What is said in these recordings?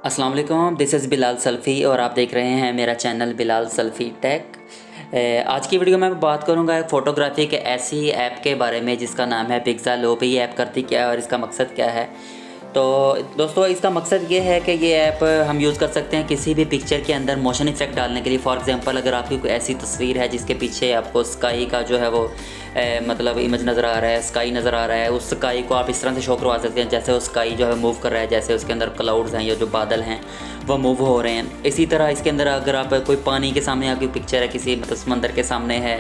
अस्सलाम वालेकुम, this is Bilal Salafi और आप देख रहे हैं मेरा चैनल बिलाल सल्फ़ी टेक। आज की वीडियो में मैं बात करूंगा एक फ़ोटोग्राफ़ी के ऐसी ऐप के बारे में जिसका नाम है पिक्सालोप। ये ऐप करती क्या है और इसका मकसद क्या है। तो दोस्तों, इसका मकसद ये है कि ये ऐप हम यूज़ कर सकते हैं किसी भी पिक्चर के अंदर मोशन इफ़ेक्ट डालने के लिए। फॉर एग्जांपल, अगर आपकी कोई ऐसी तस्वीर है जिसके पीछे आपको स्काई का जो है वो मतलब इमेज नज़र आ रहा है, स्काई नज़र आ रहा है, उस स्काई को आप इस तरह से शो करवा सकते हैं जैसे वो स्काई जो है मूव कर रहा है, जैसे उसके अंदर क्लाउड्स हैं या जो बादल हैं वो मूव हो रहे हैं। इसी तरह इसके अंदर अगर आप कोई पानी के सामने आपकी पिक्चर है, किसी मतलब समंदर के सामने है,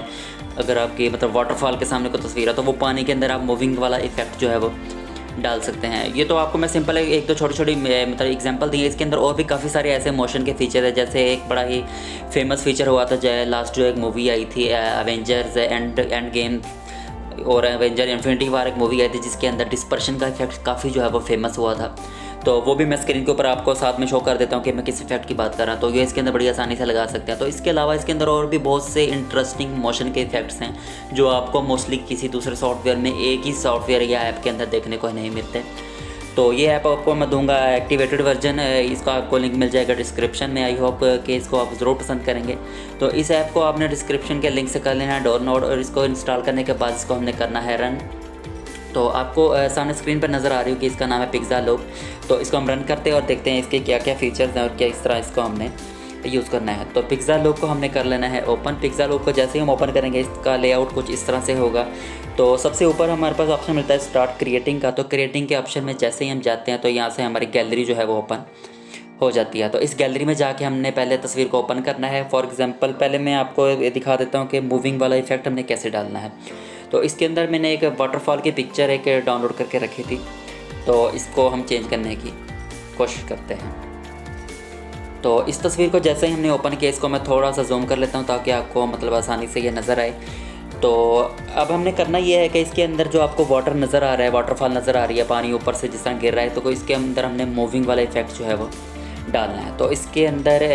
अगर आपकी मतलब वाटरफॉल के सामने कोई तस्वीर है, तो वो पानी के अंदर आप मूविंग वाला इफ़ेक्ट जो है वो डाल सकते हैं। ये तो आपको मैं सिंपल एक दो छोटी छोटी मतलब एग्जांपल दी है। इसके अंदर और भी काफ़ी सारे ऐसे मोशन के फीचर है। जैसे एक बड़ा ही फेमस फीचर हुआ था जो लास्ट जो एक मूवी आई थी एवेंजर्स एंड गेम और एवेंजर इन्फिनिटी वार, एक मूवी आई थी जिसके अंदर डिस्पर्शन का इफेक्ट काफ़ी जो है वो फेमस हुआ था। तो वो भी मैं स्क्रीन के ऊपर आपको साथ में शो कर देता हूँ कि मैं किस इफेक्ट की बात कर रहा हूँ। तो ये इसके अंदर बड़ी आसानी से लगा सकते हैं। तो इसके अलावा इसके अंदर और भी बहुत से इंटरेस्टिंग मोशन के इफेक्ट्स हैं जो आपको मोस्टली किसी दूसरे सॉफ्टवेयर में, एक ही सॉफ्टवेयर या ऐप के अंदर देखने को नहीं मिलते। तो ये ऐप आपको मैं दूंगा एक्टिवेटेड वर्जन, इसका आपको लिंक मिल जाएगा डिस्क्रिप्शन में। आई होप कि इसको आप ज़रूर पसंद करेंगे। तो इस ऐप को आपने डिस्क्रिप्शन के लिंक से कर लेना है डाउनलोड, और इसको इंस्टॉल करने के बाद इसको हमने करना है रन। तो आपको सामने स्क्रीन पर नज़र आ रही हो कि इसका नाम है पिक्सालोप। तो इसको हम रन करते हैं और देखते हैं इसके क्या क्या फीचर्स हैं और क्या इस तरह इसको हमने यूज़ करना है। तो पिक्सालोप को हमने कर लेना है ओपन। पिक्सालोप को जैसे ही हम ओपन करेंगे इसका लेआउट कुछ इस तरह से होगा। तो सबसे ऊपर हमारे पास ऑप्शन मिलता है स्टार्ट क्रिएटिंग का। तो क्रिएटिंग के ऑप्शन में जैसे ही हम जाते हैं तो यहाँ से हमारी गैलरी जो है वो ओपन हो जाती है। तो इस गैलरी में जाके हमने पहले तस्वीर को ओपन करना है। फॉर एग्जांपल, पहले मैं आपको ये दिखा देता हूँ कि मूविंग वाला इफेक्ट हमने कैसे डालना है। तो इसके अंदर मैंने एक वाटरफॉल की पिक्चर एक डाउनलोड करके रखी थी, तो इसको हम चेंज करने की कोशिश करते हैं। तो इस तस्वीर को जैसे ही हमने ओपन किया, इसको मैं थोड़ा सा जूम कर लेता हूँ ताकि आपको मतलब आसानी से ये नज़र आए। तो अब हमने करना ये है कि इसके अंदर जो आपको वाटर नज़र आ रहा है, वाटरफॉल नज़र आ रही है, पानी ऊपर से जिस तरह गिर रहा है, तो इसके अंदर हमने मूविंग वाला इफेक्ट जो है वो डालना है। तो इसके अंदर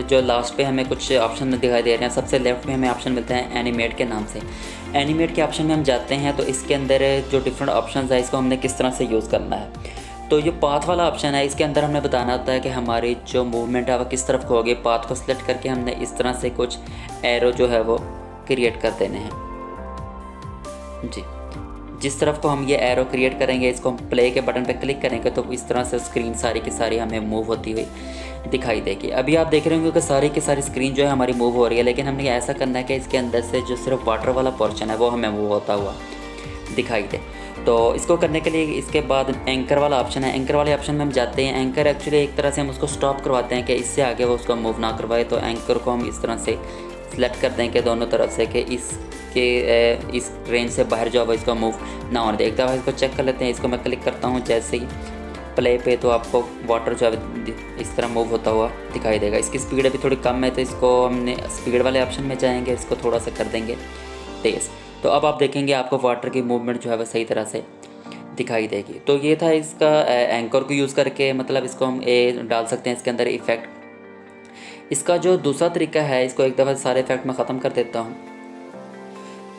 जो लास्ट पे हमें कुछ ऑप्शन दिखाई दे रहे हैं, सबसे लेफ्ट में हमें ऑप्शन मिलता है एनिमेट के नाम से। एनिमेट के ऑप्शन में हम जाते हैं तो इसके अंदर जो डिफरेंट ऑप्शंस है इसको हमने किस तरह से यूज़ करना है। तो ये पाथ वाला ऑप्शन है, इसके अंदर हमने बताना होता है कि हमारी जो मूवमेंट है वो किस तरफ को होगी। पाथ को सिलेक्ट करके हमने इस तरह से कुछ एरो जो है वो क्रिएट कर देने हैं जी। जिस तरफ को हम ये एरो क्रिएट करेंगे, इसको हम प्ले के बटन पे क्लिक करेंगे तो इस तरह से स्क्रीन सारी की सारी हमें मूव होती हुई दिखाई देगी। अभी आप देख रहे होंगे कि सारी की सारी स्क्रीन जो है हमारी मूव हो रही है, लेकिन हमने ऐसा करना है कि इसके अंदर से जो सिर्फ वाटर वाला पोर्शन है वो हमें मूव होता हुआ दिखाई दे। तो इसको करने के लिए इसके बाद एंकर वाला ऑप्शन है। एंकर वाले ऑप्शन में हम जाते हैं। एंकर एक्चुअली एक तरह से हम उसको स्टॉप करवाते हैं कि इससे आगे वो उसको मूव ना करवाए। तो एंकर को हम इस तरह से सिलेक्ट कर दें कि दोनों तरफ से कि इस रेंज से बाहर जो है इसको मूव ना होने दे। एक दफ़ा इसको चेक कर लेते हैं। इसको मैं क्लिक करता हूँ जैसे ही प्ले पे, तो आपको वाटर जो है इस तरह मूव होता हुआ दिखाई देगा। इसकी स्पीड अभी थोड़ी कम है तो इसको हमने स्पीड वाले ऑप्शन में जाएंगे, इसको थोड़ा सा कर देंगे तेज़। तो अब आप देखेंगे आपको वाटर की मूवमेंट जो है वह सही तरह से दिखाई देगी। तो ये था इसका एंकर को यूज़ करके मतलब इसको हम डाल सकते हैं इसके अंदर इफ़ेक्ट। इसका जो दूसरा तरीका है, इसको एक दफ़ा सारे इफ़ेक्ट में ख़त्म कर देता हूँ।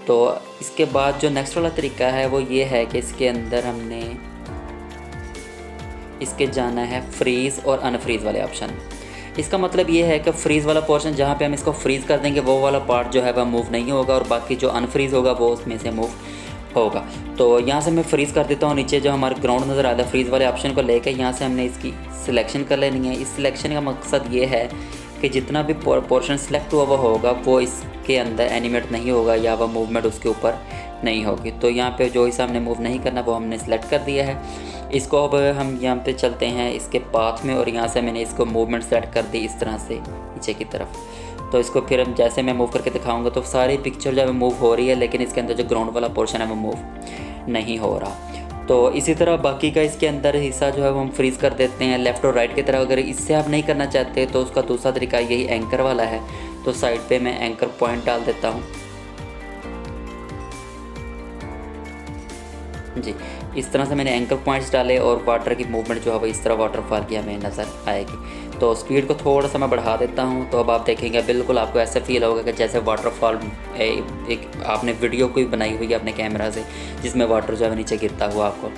तो इसके बाद जो नेक्स्ट वाला तरीका है वो ये है कि इसके अंदर हमने इसके जाना है फ्रीज़ और अनफ्रीज़ वाले ऑप्शन। इसका मतलब ये है कि फ्रीज़ वाला पोर्शन जहाँ पे हम इसको फ्रीज़ कर देंगे वो वाला पार्ट जो है वह मूव नहीं होगा, और बाकी जो अनफ्रीज़ होगा वो उसमें से मूव होगा। तो यहाँ से मैं फ्रीज़ कर देता हूँ। नीचे जो हमारे ग्राउंड नज़र आ रहा है, फ्रीज़ वाले ऑप्शन को लेकर यहाँ से हमने इसकी सिलेक्शन कर लेनी है। इस सिलेक्शन का मकसद ये है कि जितना भी पोर्शन सेलेक्ट हुआ हुआ होगा वो इसके अंदर एनिमेट नहीं होगा या वह मूवमेंट उसके ऊपर नहीं होगी। तो यहाँ पे जो हिस्सा हमने मूव नहीं करना वो हमने सेलेक्ट कर दिया है। इसको अब हम यहाँ पे चलते हैं इसके पाथ में, और यहाँ से मैंने इसको मूवमेंट सेलेक्ट कर दी इस तरह से नीचे की तरफ। तो इसको फिर हम जैसे मैं मूव करके दिखाऊंगा तो सारी पिक्चर जो है मूव हो रही है, लेकिन इसके अंदर जो ग्राउंड वाला पोर्शन है वो मूव नहीं हो रहा। तो इसी तरह बाकी का इसके अंदर हिस्सा जो है वो हम फ्रीज़ कर देते हैं लेफ़्ट और राइट की तरफ। अगर इससे आप नहीं करना चाहते तो उसका दूसरा तरीका यही एंकर वाला है। तो साइड पे मैं एंकर पॉइंट डाल देता हूँ जी। इस तरह से मैंने एंकर पॉइंट्स डाले और वाटर की मूवमेंट जो है वो इस तरह वाटरफॉल की हमें नज़र आएगी। तो स्पीड को थोड़ा सा मैं बढ़ा देता हूँ। तो अब आप देखेंगे बिल्कुल आपको ऐसा फील होगा कि जैसे वाटरफॉल एक आपने वीडियो कोई बनाई हुई है अपने कैमरा से, जिसमें वाटर जो है नीचे गिरता हुआ आपको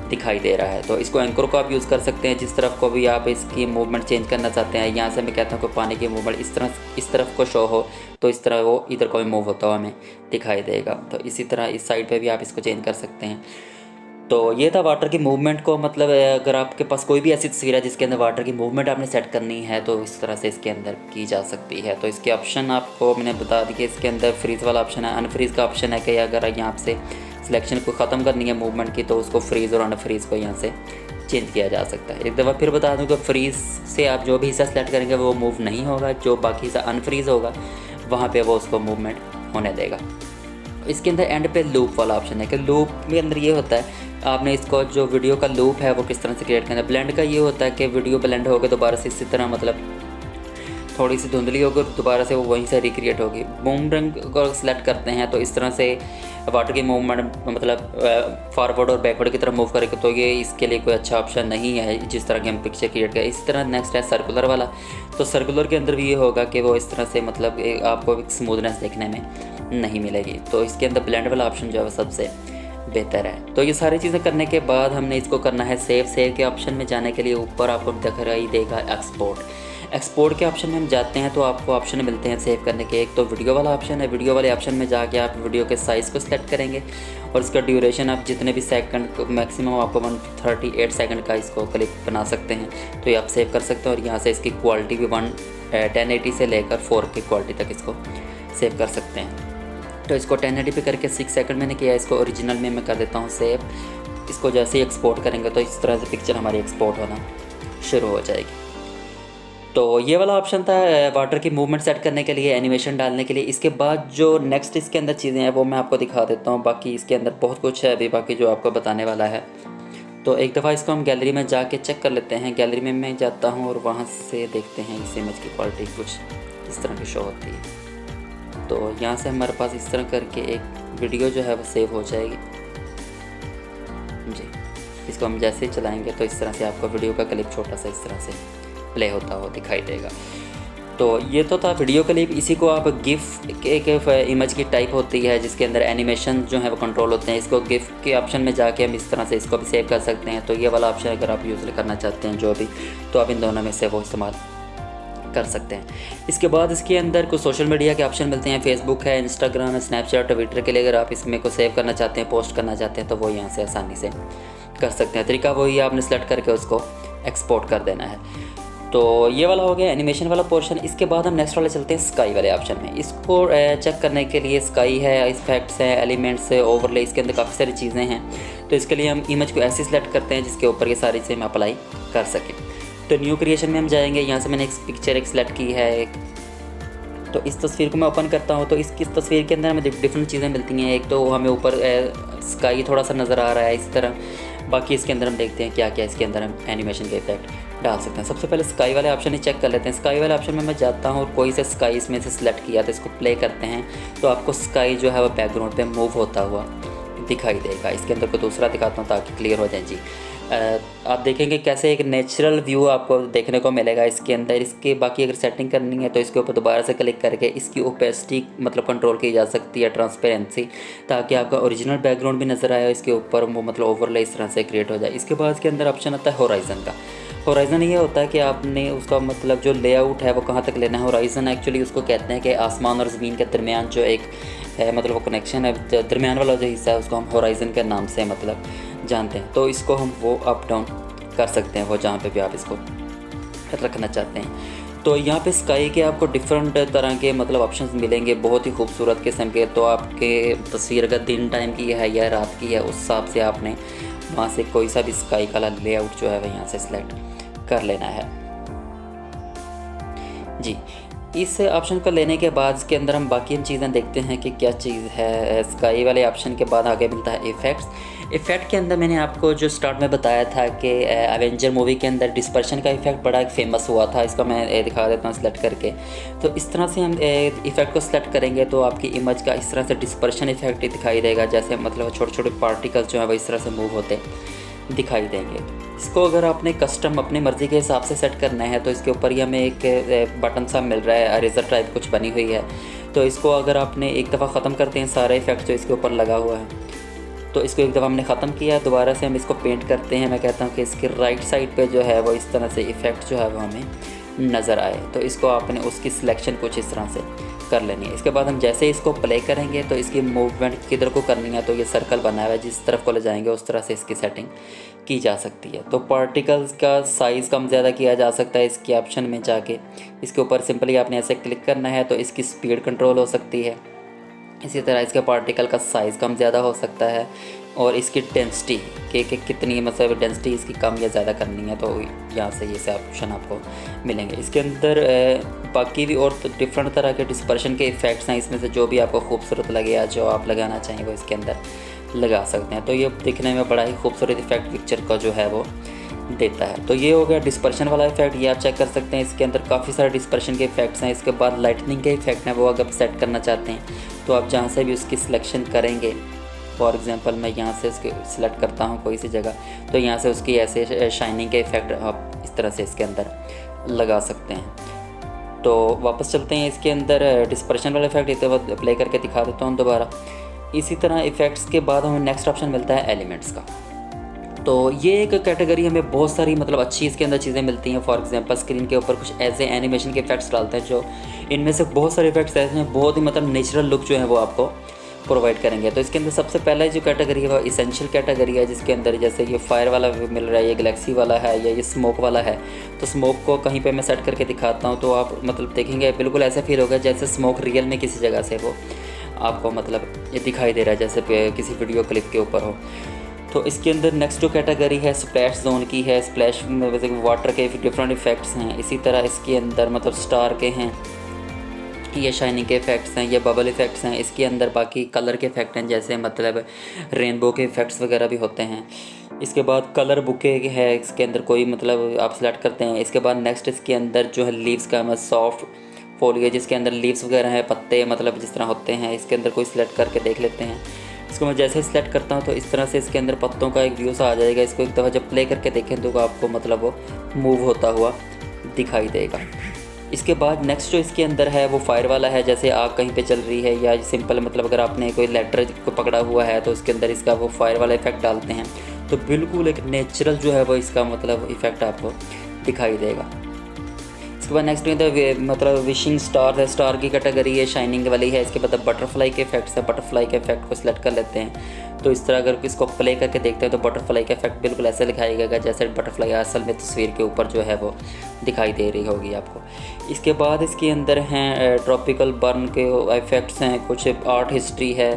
दिखाई दे रहा है। तो इसको एंकर को आप यूज़ कर सकते हैं, जिस तरफ को भी आप इसकी मूवमेंट चेंज करना चाहते हैं। यहाँ से मैं कहता हूँ कि पानी की मूवमेंट इस तरफ को शो हो तो इस तरह वो इधर को भी मूव होता हुआ हमें दिखाई देगा। तो इसी तरह इस साइड पे भी आप इसको चेंज कर सकते हैं। तो ये था वाटर की मूवमेंट को, मतलब अगर आपके पास कोई भी ऐसी तस्वीर है जिसके अंदर वाटर की मूवमेंट आपने सेट करनी है तो इस तरह से इसके अंदर की जा सकती है। तो इसके ऑप्शन आपको मैंने बता दी कि इसके अंदर फ्रीज़ वाला ऑप्शन है, अनफ्रीज़ का ऑप्शन है कि अगर यहाँ से सिलेक्शन को ख़त्म करनी है मूवमेंट की तो उसको फ्रीज़ और अनफ्रीज़ को यहाँ से चेंज किया जा सकता है। एक दफ़ा फिर बता दूँ कि फ्रीज़ से आप जो भी हिस्सा सेलेक्ट करेंगे वो मूव नहीं होगा, जो बाकी हिस्सा अनफ्रीज़ होगा वहाँ पे वो उसको मूवमेंट होने देगा। इसके अंदर एंड पे लूप वाला ऑप्शन है कि लूप के अंदर ये होता है आपने इसको जो वीडियो का लूप है वो किस तरह से क्रिएट करना है। ब्लेंड का ये होता है कि वीडियो ब्लेंड होकर दोबारा से इसी तरह मतलब थोड़ी सी धुंधली होकर दोबारा से वो वहीं से रिक्रिएट होगी। बूमरैंग को सिलेक्ट करते हैं तो इस तरह से वाटर की मूवमेंट मतलब फॉरवर्ड और बैकवर्ड की तरफ मूव करेगा, तो ये इसके लिए कोई अच्छा ऑप्शन नहीं है जिस तरह की हम पिक्चर क्रिएट करें। इसी तरह नेक्स्ट है सर्कुलर वाला। तो सर्कुलर के अंदर भी ये होगा कि वो इस तरह से मतलब आपको एक स्मूथनेस देखने में नहीं मिलेगी। तो इसके अंदर ब्लेंड वाला ऑप्शन जो है वो सबसे बेहतर है। तो ये सारी चीज़ें करने के बाद हमने इसको करना है सेव के ऑप्शन में जाने के लिए ऊपर आपको दिखाई देगा एक्सपोर्ट के ऑप्शन में हम जाते हैं तो आपको ऑप्शन मिलते हैं सेव करने के। एक तो वीडियो वाला ऑप्शन है, वीडियो वाले ऑप्शन में जाके आप वीडियो के साइज़ को सिलेक्ट करेंगे और इसका ड्यूरेशन आप जितने भी सेकंड मैक्सिमम आपको 138 सेकंड का इसको क्लिप बना सकते हैं तो ये आप सेव कर सकते हैं। और यहाँ से इसकी क्वालिटी भी 1080 से लेकर 4K क्वालिटी तक इसको सेव कर सकते हैं। तो इसको 1080 पे करके 6 सेकंड मैंने किया, इसको ओरिजिनल में मैं कर देता हूँ सेव। इसको जैसे ही एक्सपोर्ट करेंगे तो इस तरह से पिक्चर हमारी एक्सपोर्ट होना शुरू हो जाएगी। तो ये वाला ऑप्शन था वाटर की मूवमेंट सेट करने के लिए, एनिमेशन डालने के लिए। इसके बाद जो नेक्स्ट इसके अंदर चीज़ें हैं वो मैं आपको दिखा देता हूँ। बाकी इसके अंदर बहुत कुछ है अभी बाकी जो आपको बताने वाला है। तो एक दफ़ा इसको हम गैलरी में जाके चेक कर लेते हैं। गैलरी में मैं जाता हूँ और वहाँ से देखते हैं इस इमेज की क्वालिटी कुछ इस तरह की शो होती है। तो यहाँ से हमारे पास इस तरह करके एक वीडियो जो है वो सेव हो जाएगी जी। इसको हम जैसे ही चलाएंगे तो इस तरह से आपको वीडियो का क्लिप छोटा सा इस तरह से प्ले होता हुआ दिखाई देगा। तो ये तो था वीडियो क्लिप। इसी को आप गिफ एक इमेज की टाइप होती है जिसके अंदर एनिमेशन जो है वो कंट्रोल होते हैं। इसको गिफ के ऑप्शन में जाके हम इस तरह से इसको भी सेव कर सकते हैं। तो ये वाला ऑप्शन अगर आप यूज़ करना चाहते हैं जो भी, तो आप इन दोनों में से वो इस्तेमाल कर सकते हैं। इसके बाद इसके अंदर कुछ सोशल मीडिया के ऑप्शन मिलते हैं। फेसबुक है, इंस्टाग्राम है, स्नैपचैट, ट्विटर के लिए अगर आप इसमें को सेव करना चाहते हैं, पोस्ट करना चाहते हैं तो वो यहाँ से आसानी से कर सकते हैं। तरीका वही है, आपने सेलेक्ट करके उसको एक्सपोर्ट कर देना है। तो ये वाला हो गया एनिमेशन वाला पोर्शन। इसके बाद हम नेक्स्ट वाले चलते हैं स्काई वाले ऑप्शन में। इसको चेक करने के लिए स्काई है, इफेक्ट्स है, एलिमेंट्स है, ओवरले, इसके अंदर काफ़ी सारी चीज़ें हैं। तो इसके लिए हम इमेज को ऐसे सिलेक्ट करते हैं जिसके ऊपर ये सारी चीज़ें हम अप्लाई कर सकें। तो न्यू क्रिएशन में हम जाएंगे। यहाँ से मैंने एक पिक्चर एक सिलेक्ट की है एक, तो इस तस्वीर को मैं ओपन करता हूँ। तो इस तस्वीर के अंदर हमें डिफरेंट चीज़ें मिलती हैं। एक तो हमें ऊपर स्काई थोड़ा सा नज़र आ रहा है इस तरह। बाकी इसके अंदर हम देखते हैं क्या क्या इसके अंदर हम एनिमेशन के इफेक्ट डाल सकते हैं। सबसे पहले स्काई वाले ऑप्शन ही चेक कर लेते हैं। स्काई वाले ऑप्शन में मैं जाता हूँ और कोई से स्काई इसमें से सिलेक्ट किया तो इसको प्ले करते हैं तो आपको स्काई जो है वो बैकग्राउंड पे मूव होता हुआ दिखाई देगा। इसके अंदर को दूसरा दिखाता हूँ ताकि क्लियर हो जाए जी। आप देखेंगे कैसे एक नेचुरल व्यू आपको देखने को मिलेगा इसके अंदर। इसके बाकी अगर सेटिंग करनी है तो इसके ऊपर दोबारा से क्लिक करके इसकी ओपेसिटी मतलब कंट्रोल की जा सकती है, ट्रांसपेरेंसी, ताकि आपका ओरिजिनल बैकग्राउंड भी नज़र आए इसके ऊपर, वो मतलब ओवरले इस तरह से क्रिएट हो जाए। इसके बाद इसके अंदर ऑप्शन आता है होराइज़न का। होराइज़न ये होता है कि आपने उसका मतलब जो लेआउट है वो कहाँ तक लेना है। होराइज़न एक्चुअली उसको कहते हैं कि आसमान और ज़मीन के दरमियान जो एक है मतलब वो कनेक्शन है, दरमियान वाला जो हिस्सा है उसको हम होराइज़न के नाम से मतलब जानते हैं। तो इसको हम वो अप डाउन कर सकते हैं, वो जहाँ पे भी आप इसको रखना चाहते हैं। तो यहाँ पे स्काई के आपको डिफरेंट तरह के मतलब ऑप्शंस मिलेंगे, बहुत ही खूबसूरत किस्म के। तो आपके तस्वीर अगर दिन टाइम की है या रात की है उस हिसाब से आपने वहाँ से कोई सा भी स्काई का लेआउट जो है वह यहाँ से सिलेक्ट कर लेना है जी। इस ऑप्शन को लेने के बाद इसके अंदर हम बाकी चीज़ें देखते हैं कि क्या चीज़ है। स्काई वाले ऑप्शन के बाद आगे मिलता है इफ़ेक्ट्स। इफ़ेक्ट के अंदर मैंने आपको जो स्टार्ट में बताया था कि एवेंजर मूवी के अंदर डिस्पर्शन का इफ़ेक्ट बड़ा एक फेमस हुआ था। इसका मैं दिखा देता हूँ सिलेक्ट करके। तो इस तरह से हम इफ़ेक्ट को सिलेक्ट करेंगे तो आपकी इमेज का इस तरह से डिस्पर्शन इफ़ेक्ट दिखाई देगा, जैसे मतलब छोटे छोटे पार्टिकल्स जो है वो इस तरह से मूव होते दिखाई देंगे। इसको अगर आपने कस्टम अपनी मर्ज़ी के हिसाब से सेट करना है तो इसके ऊपर ही हमें एक बटन सा मिल रहा है, इरेजर टाइप कुछ बनी हुई है। तो इसको अगर आपने एक दफ़ा ख़त्म करते हैं सारा इफ़ेक्ट जो इसके ऊपर लगा हुआ है तो इसको एक दफ़ा हमने ख़त्म किया, दोबारा से हम इसको पेंट करते हैं। मैं कहता हूँ कि इसके राइट साइड पे जो है वो इस तरह से इफ़ेक्ट जो है वो हमें नज़र आए। तो इसको आपने उसकी सिलेक्शन कुछ इस तरह से कर लेनी है। इसके बाद हम जैसे इसको प्ले करेंगे तो इसकी मूवमेंट किधर को करनी है, तो ये सर्कल बना हुआ है, जिस तरफ को ले जाएंगे उस तरह से इसकी सेटिंग की जा सकती है। तो पार्टिकल्स का साइज़ कम ज़्यादा किया जा सकता है इसके ऑप्शन में जाके। इसके ऊपर सिंपली आपने ऐसे क्लिक करना है तो इसकी स्पीड कंट्रोल हो सकती है। इसी तरह इसके पार्टिकल का साइज़ कम ज़्यादा हो सकता है, और इसकी डेंसिटी कि कितनी मतलब डेंसिटी इसकी कम या ज़्यादा करनी है, तो यहाँ से ये से ऑप्शन आपको मिलेंगे। इसके अंदर बाकी भी और तो डिफरेंट तरह के डिस्पर्शन के इफ़ेक्ट्स हैं। इसमें से जो भी आपको खूबसूरत लगे या जो आप लगाना चाहें वो इसके अंदर लगा सकते हैं। तो ये दिखने में बड़ा ही खूबसूरत इफ़ेक्ट पिक्चर का जो है वो देता है। तो ये हो गया डिस्पर्शन वाला इफेक्ट, ये आप चेक कर सकते हैं। इसके अंदर काफ़ी सारे डिस्पर्शन के इफेक्ट्स हैं। इसके बाद लाइटनिंग के इफेक्ट हैं, वो अगर आप सेट करना चाहते हैं तो आप जहाँ से भी उसकी सिलेक्शन करेंगे, फॉर एग्जांपल मैं यहाँ से इसके सिलेक्ट करता हूँ कोई सी जगह, तो यहाँ से उसकी ऐसे शाइनिंग के इफेक्ट आप इस तरह से इसके अंदर लगा सकते हैं। तो वापस चलते हैं इसके अंदर डिस्पर्शन वाला इफेक्ट, इसे प्ले करके दिखा देता हूँ दोबारा। इसी तरह इफ़ेक्ट्स के बाद हमें नेक्स्ट ऑप्शन मिलता है एलिमेंट्स का। तो ये एक कैटेगरी हमें बहुत सारी मतलब अच्छी इसके अंदर चीज़ें मिलती हैं। फॉर एग्जांपल स्क्रीन के ऊपर कुछ ऐसे एनिमेशन के इफेक्ट्स डालते हैं, जो इनमें से बहुत सारे इफेक्ट्स ऐसे हैं बहुत ही मतलब नेचुरल लुक जो है वो आपको प्रोवाइड करेंगे। तो इसके अंदर सबसे पहला जो कैटेगरी है वो इसेंशियल कैटेगरी है, जिसके अंदर जैसे ये फायर वाला मिल रहा है, ये गैलेक्सी वाला है, या ये स्मोक वाला है। तो स्मोक को कहीं पे मैं सेट करके दिखाता हूँ तो आप मतलब देखेंगे बिल्कुल ऐसा फील होगा जैसे स्मोक रियल में किसी जगह से वो आपको मतलब ये दिखाई दे रहा है, जैसे किसी वीडियो क्लिप के ऊपर हो। तो इसके अंदर नेक्स्ट जो कैटेगरी है स्प्लैश जोन की है। स्प्लैश में वैसे वाटर के डिफरेंट इफ़ेक्ट्स हैं। इसी तरह इसके अंदर मतलब स्टार के हैं, ये शाइनिंग के इफ़ेक्ट्स हैं, ये बबल इफ़ेक्ट्स हैं। इसके अंदर बाकी कलर के इफ़ेक्ट हैं, जैसे मतलब रेनबो के इफ़ेक्ट्स वगैरह भी होते हैं। इसके बाद कलर बुके है, इसके अंदर कोई मतलब आप सेलेक्ट करते हैं। इसके बाद नेक्स्ट इसके अंदर जो है लीव्स का मतलब सॉफ्ट फोलिएज, जिसके अंदर लीव्स वगैरह हैं, पत्ते मतलब जिस तरह होते हैं, इसके अंदर कोई सिलेक्ट करके देख लेते हैं। इसको मैं जैसे सिलेक्ट करता हूँ तो इस तरह से इसके अंदर पत्तों का एक व्यू सा आ जाएगा। इसको एक दफ़ा जब प्ले करके देखें तो आपको मतलब वो मूव होता हुआ दिखाई देगा। इसके बाद नेक्स्ट जो इसके अंदर है वो फायर वाला है, जैसे आग कहीं पे चल रही है या सिंपल मतलब अगर आपने कोई लेटर को पकड़ा हुआ है तो उसके अंदर इसका वो फायर वाला इफेक्ट डालते हैं, तो बिल्कुल एक नेचुरल जो है वो इसका मतलब इफ़ेक्ट आपको दिखाई देगा। इसके बाद नेक्स्ट मतलब विशिंग स्टार है, स्टार की कैटेगरी है, शाइनिंग वाली है। इसके बाद बटरफ्लाई के इफेक्ट्स है, बटरफ्लाई के इफेक्ट को सिलेक्ट कर लेते हैं। तो इस तरह अगर इसको प्ले करके देखते हैं तो बटरफ्लाई का इफेक्ट बिल्कुल ऐसे दिखाएगा जैसे बटरफ्लाई असल में तस्वीर के ऊपर जो है वो दिखाई दे रही होगी आपको। इसके बाद इसके अंदर हैं ट्रॉपिकल बर्न के इफेक्ट्स हैं, कुछ आर्ट हिस्ट्री है।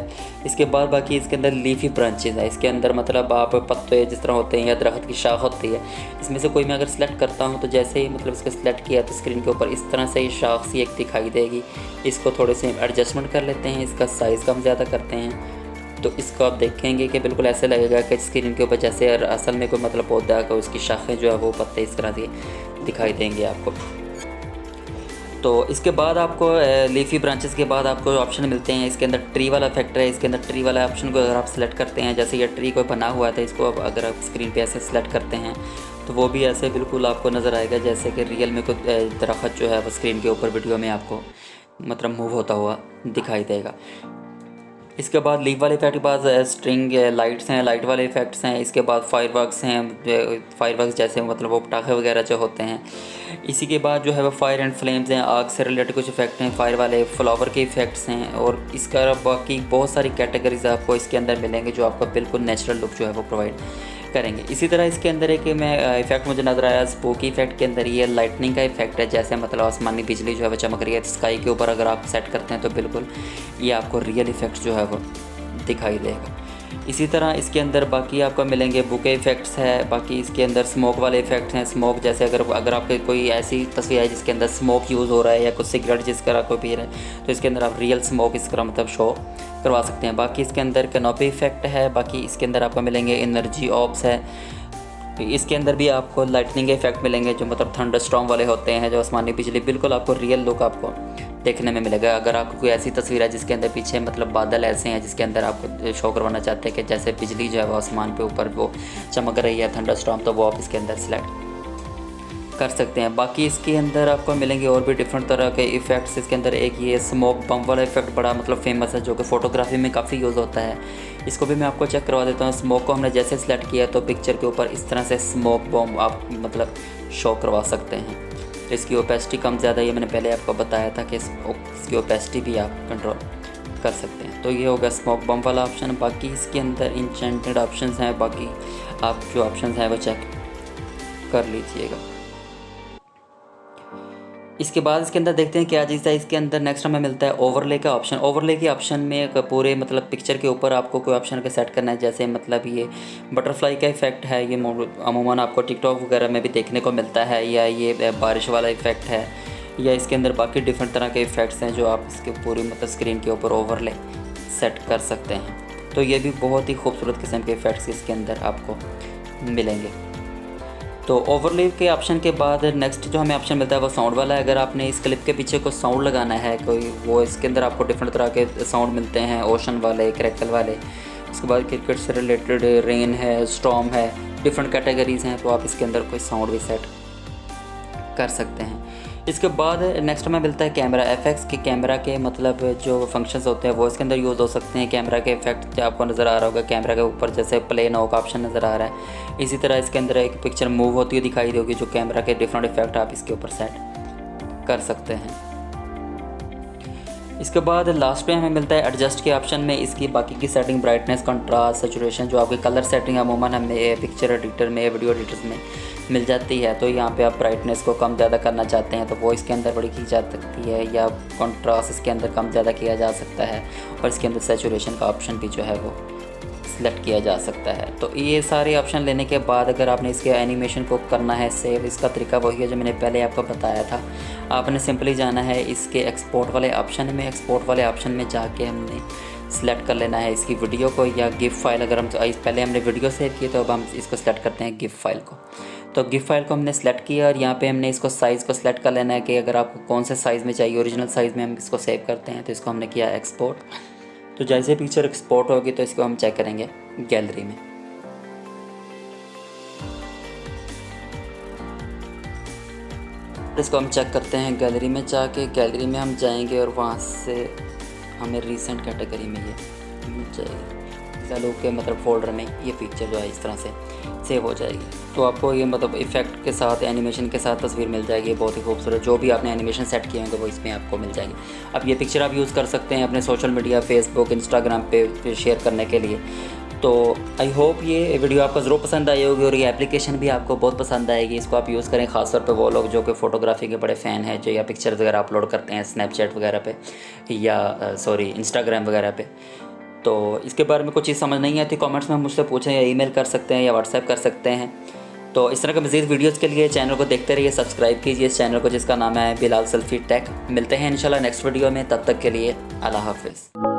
इसके बाद बाकी इसके अंदर लीफी ब्रांचेज है। इसके अंदर मतलब आप पत्ते जिस तरह होते हैं या दरख्त की शाख होती है, इसमें से कोई मैं अगर सिलेक्ट करता हूँ तो जैसे ही मतलब इसको सिलेक्ट किया तो स्क्रीन के ऊपर इस तरह से ही शाख सी एक दिखाई देगी। इसको थोड़े से एडजस्टमेंट कर लेते हैं, इसका साइज़ कम ज़्यादा करते हैं, तो इसको आप देखेंगे कि बिल्कुल ऐसे लगेगा कि स्क्रीन के ऊपर जैसे असल में कोई मतलब पौधा का उसकी शाखें जो है वो पत्ते इस तरह से दिखाई देंगे आपको। तो इसके बाद आपको लीफी ब्रांचेस के बाद आपको ऑप्शन मिलते हैं। इसके अंदर ट्री वाला फैक्टर है। इसके अंदर ट्री वाला ऑप्शन को अगर आप सिलेक्ट करते हैं, जैसे ये ट्री कोई बना हुआ था, इसको अगर आप स्क्रीन पे ऐसे सिलेक्ट करते हैं तो वो भी ऐसे बिल्कुल आपको नज़र आएगा जैसे कि रियल में कोई दरख्त जो है वो स्क्रीन के ऊपर वीडियो में आपको मतलब मूव होता हुआ दिखाई देगा। इसके बाद लीव वाले इफेक्ट के बाद स्ट्रिंग लाइट्स हैं, लाइट वाले इफेक्ट्स हैं। इसके बाद फायरवर्क्स हैं, फायरवर्क्स जैसे मतलब वो पटाखे वगैरह जो होते हैं। इसी के बाद जो है वो फायर एंड फ्लेम्स हैं, आग से रिलेटेड कुछ इफेक्ट हैं, फायर वाले फ्लावर के इफेक्ट्स हैं। और इसका बाकी बहुत सारी कैटेगरीज आपको इसके अंदर मिलेंगे जो आपको बिल्कुल नेचुरल लुक जो है वो प्रोवाइड करेंगे। इसी तरह इसके अंदर एक मैं इफेक्ट मुझे नज़र आया स्पोकी इफेक्ट के अंदर, ये लाइटनिंग का इफेक्ट है, जैसे मतलब आसमानी बिजली जो है वो चमक रही है स्काई के ऊपर, अगर आप सेट करते हैं तो बिल्कुल ये आपको रियल इफेक्ट जो है वो दिखाई देगा। इसी तरह इसके अंदर बाकी आपको मिलेंगे बुके इफ़ेक्ट्स है, बाकी इसके अंदर स्मोक वाले इफ़ेक्ट्स हैं। स्मोक जैसे अगर आपके कोई ऐसी तस्वीर है जिसके अंदर स्मोक यूज़ हो रहा है या कुछ सिगरेट जिस तरह कोई पी रहा है तो इसके अंदर आप रियल स्मोक इस तरह मतलब शो करवा सकते हैं। बाकी इसके अंदर कैनोपी इफ़ेक्ट है, बाकी इसके अंदर आपको मिलेंगे एनर्जी ऑप्स है। इसके अंदर भी आपको लाइटनिंग इफेक्ट मिलेंगे जो मतलब थंडर स्टॉर्म वाले होते हैं, जो आसमानी बिजली, बिल्कुल आपको रियल लुक आपको देखने में मिलेगा। अगर आपको कोई ऐसी तस्वीर है जिसके अंदर पीछे मतलब बादल ऐसे हैं जिसके अंदर आपको शो करवाना चाहते हैं कि जैसे बिजली जो है वो आसमान पे ऊपर वो चमक रही है थंडर स्टॉर्म, तो वो आप इसके अंदर सिलेक्ट कर सकते हैं। बाकी इसके अंदर आपको मिलेंगे और भी डिफरेंट तरह के इफ़ेक्ट्स। इसके अंदर एक ये स्मोक बम वाला इफ़ेक्ट बड़ा मतलब फेमस है, जो कि फ़ोटोग्राफी में काफ़ी यूज़ होता है। इसको भी मैं आपको चेक करवा देता हूँ। स्मोक को हमने जैसे सेलेक्ट किया तो पिक्चर के ऊपर इस तरह से स्मोक बम आप मतलब शो करवा सकते हैं। तो इसकी ओपेसिटी कम ज़्यादा, ये मैंने पहले आपको बताया था कि इसकी ओपेसिटी भी आप कंट्रोल कर सकते हैं। तो ये होगा स्मोक बम वाला ऑप्शन। बाकी इसके अंदर इंचेंटेड ऑप्शंस हैं, बाकी आप जो ऑप्शंस हैं वो चेक कर लीजिएगा। इसके बाद इसके अंदर देखते हैं क्या चीज़ है। इसके अंदर नेक्स्ट हमें मिलता है ओवरले का ऑप्शन। ओवरले के ऑप्शन में एक पूरे मतलब पिक्चर के ऊपर आपको कोई ऑप्शन का सेट करना है, जैसे मतलब ये बटरफ्लाई का इफ़ेक्ट है, ये अमूमन आपको टिकटॉक वगैरह में भी देखने को मिलता है, या ये बारिश वाला इफ़ेक्ट है, या इसके अंदर बाकी डिफरेंट तरह के इफ़ेक्ट्स हैं जो आप इसके पूरी मतलब स्क्रीन के ऊपर ओवरले सेट कर सकते हैं। तो ये भी बहुत ही खूबसूरत किस्म के इफ़ेक्ट्स इसके अंदर आपको मिलेंगे। तो ओवरले के ऑप्शन के बाद नेक्स्ट जो हमें ऑप्शन मिलता है वो साउंड वाला है। अगर आपने इस क्लिप के पीछे कोई साउंड लगाना है कोई, वो इसके अंदर आपको डिफरेंट तरह के साउंड मिलते हैं, ओशन वाले, क्रैकल वाले। उसके बाद क्रिकेट से रिलेटेड रेन है, स्टॉर्म है, डिफरेंट कैटेगरीज़ हैं, तो आप इसके अंदर कोई साउंड भी सेट कर सकते हैं। इसके बाद नेक्स्ट हमें मिलता है कैमरा एफेक्ट्स के। कैमरा के मतलब जो फंक्शंस होते हैं वो इसके अंदर यूज़ हो सकते हैं। कैमरा के इफेक्ट जो आपको नज़र आ रहा होगा, कैमरा के ऊपर जैसे प्ले नाउ का ऑप्शन नज़र आ रहा है, इसी तरह इसके अंदर एक पिक्चर मूव होती हुई दिखाई देगी, जो कैमरा के डिफरेंट इफेक्ट आप इसके ऊपर सेट कर सकते हैं। इसके बाद लास्ट पे हमें मिलता है एडजस्ट के ऑप्शन में। इसकी बाकी की सेटिंग, ब्राइटनेस, कंट्रास्ट, सैचुरेशन, जो आपकी कलर सेटिंग अमूमन हमें पिक्चर एडिटर में, वीडियो एडिटर्स में मिल जाती है। तो यहाँ पे आप ब्राइटनेस को कम ज़्यादा करना चाहते हैं तो वो इसके अंदर बड़ी की जा सकती है, या कंट्रास्ट इसके अंदर कम ज़्यादा किया जा सकता है, और इसके अंदर सैचुरेशन का ऑप्शन भी जो है वो सिलेक्ट किया जा सकता है। तो ये सारे ऑप्शन लेने के बाद अगर आपने इसके एनिमेशन को करना है सेव, इसका तरीका वही है जो मैंने पहले आपको बताया था। आपने सिंपली जाना है इसके एक्सपोर्ट वाले ऑप्शन में। एक्सपोर्ट वाले ऑप्शन में जाके हमने सेलेक्ट कर लेना है इसकी वीडियो को या गिफ फाइल। अगर हम पहले हमने वीडियो सेव की तो अब हम इसको सेलेक्ट करते हैं गिफ फाइल को। तो गिफ फाइल को हमने सेलेक्ट किया और यहाँ पे हमने इसको साइज़ को सेलेक्ट कर लेना है कि अगर आपको कौन से साइज़ में चाहिए। ओरिजिनल साइज़ में हम इसको सेव करते हैं, तो इसको हमने किया एक्सपोर्ट। तो जैसे पिक्चर एक्सपोर्ट होगी तो इसको हम चेक करेंगे गैलरी में। इसको हम चेक करते हैं गैलरी में जाके। गैलरी में हम जाएंगे और वहाँ से हमें रीसेंट कैटेगरी में ये मिल जाएगी। चलो के मतलब फोल्डर में ये पिक्चर जो है इस तरह से सेव हो जाएगी। तो आपको ये मतलब इफ़ेक्ट के साथ, एनिमेशन के साथ तस्वीर मिल जाएगी, बहुत ही खूबसूरत। जो भी आपने एनिमेशन सेट किए होंगे वो इसमें आपको मिल जाएगी। अब ये पिक्चर आप यूज़ कर सकते हैं अपने सोशल मीडिया, फेसबुक, इंस्टाग्राम पे शेयर करने के लिए। तो आई होप ये वीडियो आपको ज़रूर पसंद आई होगी और ये एप्लीकेशन भी आपको बहुत पसंद आएगी। इसको आप यूज़ करें, ख़ासतौर पे वो लोग जो कि फ़ोटोग्राफी के बड़े फ़ैन हैं, जो या पिक्चर्स वगैरह अपलोड करते हैं स्नैपचैट वगैरह पे या इंस्टाग्राम वगैरह पे। तो इसके बारे में कुछ चीज़ समझ नहीं आती, कमेंट्स में मुझसे पूछें, या ईमेल कर सकते हैं या व्हाट्सएप कर सकते हैं। तो इस तरह के मज़ीद वीडियोज़ के लिए चैनल को देखते रहिए, सब्सक्राइब कीजिए इस चैनल को जिसका नाम है बिलाल सेल्फी टेक। मिलते हैं इंशाल्लाह नेक्स्ट वीडियो में, तब तक के लिए अल्लाह हाफ़िज़।